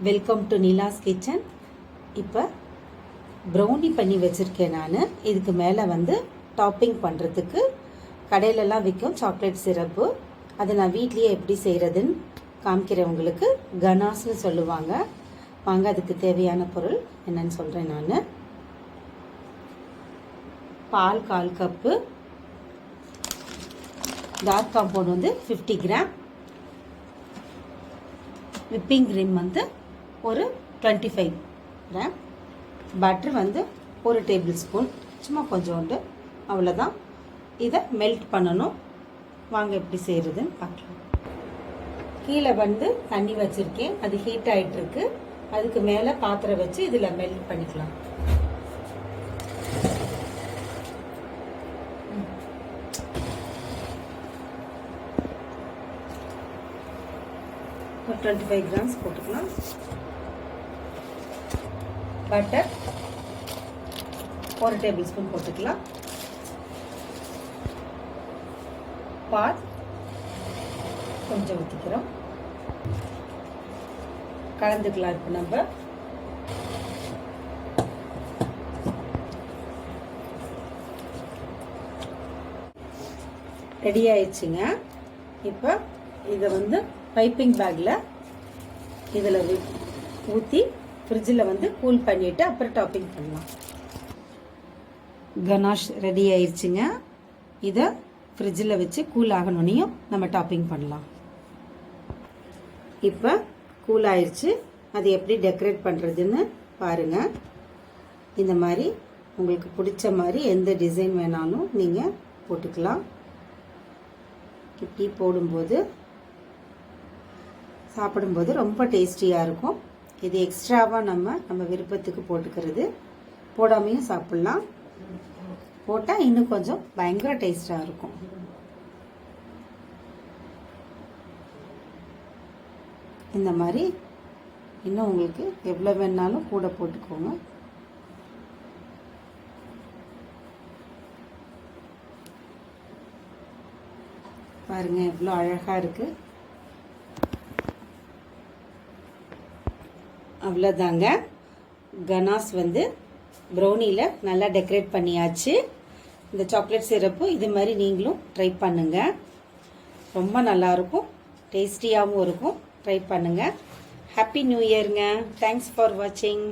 Welcome to Nila's kitchen. இப்போ brownie பண்ணி வச்சுருக்கேன் நான். இதுக்கு மேலே வந்து டாப்பிங் பண்ணுறதுக்கு கடையிலலாம் விற்கும் சாக்லேட் சிரப்பு. அதை நான் வீட்லேயே எப்படி செய்கிறதுன்னு காமிக்கிறவங்களுக்கு கனாஸ்னு சொல்லுவாங்க. வாங்க அதுக்கு தேவையான பொருள் என்னன்னு சொல்கிறேன் நான். பால் 1/4 கப்பு, டார்க் காம்பவுண்ட் வந்து 50 கிராம், விப்பிங் க்ரீம் வந்து ஒரு 25 கிராம், பட்டர் வந்து 1 டேபிள் ஸ்பூன், சும்மா கொஞ்சோண்டு, அவ்வளோதான். இதை மெல்ட் பண்ணணும். வாங்க எப்படி செய்கிறதுன்னு பார்க்கலாம். கீழே வந்து தண்ணி வச்சுருக்கேன், அது ஹீட் ஆகிட்டுருக்கு. அதுக்கு மேலே பாத்திரம் வச்சு இதில் மெல்ட் பண்ணிக்கலாம். ஒரு 25 கிராம்ஸ் போட்டுக்கலாம். பட்டர் 1 டேபிள் ஸ்பூன் போட்டுக்கலாம். பால் கொஞ்சம் ஊற்றிக்கிறோம், கலந்துக்கலாம். இப்போ நம்ம ரெடி ஆயிடுச்சுங்க. இப்போ இதை வந்து பைப்பிங் பேக்கில் இதில் ஊற்றி ஃப்ரிட்ஜில் வந்து கூல் பண்ணிவிட்டு அப்புறம் டாப்பிங் பண்ணலாம். கனாஷ் ரெடி ஆயிடுச்சுங்க. இதை ஃப்ரிட்ஜில் வச்சு கூல் ஆகணுன்னையும் நம்ம டாப்பிங் பண்ணலாம். இப்போ கூல் ஆயிடுச்சு. அது எப்படி டெக்கரேட் பண்ணுறதுன்னு பாருங்கள். இந்த மாதிரி உங்களுக்கு பிடிச்ச மாதிரி எந்த டிசைன் வேணாலும் நீங்கள் போட்டுக்கலாம். இப்படி போடும்போது சாப்பிடும்போது ரொம்ப டேஸ்டியாக இருக்கும். இது எக்ஸ்ட்ராவாக நம்ம விருப்பத்துக்கு போட்டுக்கிறது. போடாமையும் சாப்பிட்லாம், போட்டால் இன்னும் கொஞ்சம் பயங்கர டேஸ்டாக இருக்கும். இந்த மாதிரி இன்னும் உங்களுக்கு எவ்வளோ வேணாலும் கூட போட்டுக்கோங்க. பாருங்கள் எவ்வளோ அழகாக இருக்குது. அவ்வளோதாங்க, கனாஸ் வந்து ப்ரௌனியில் நல்லா டெக்கரேட் பண்ணியாச்சு. இந்த சாக்லேட் சிரப்பு இது மாதிரி நீங்களும் ட்ரை பண்ணுங்கள். ரொம்ப நல்லாயிருக்கும், டேஸ்டியாகவும் இருக்கும். ட்ரை பண்ணுங்கள். ஹாப்பி நியூ இயருங்க. தேங்க்ஸ் ஃபார் வாட்சிங்.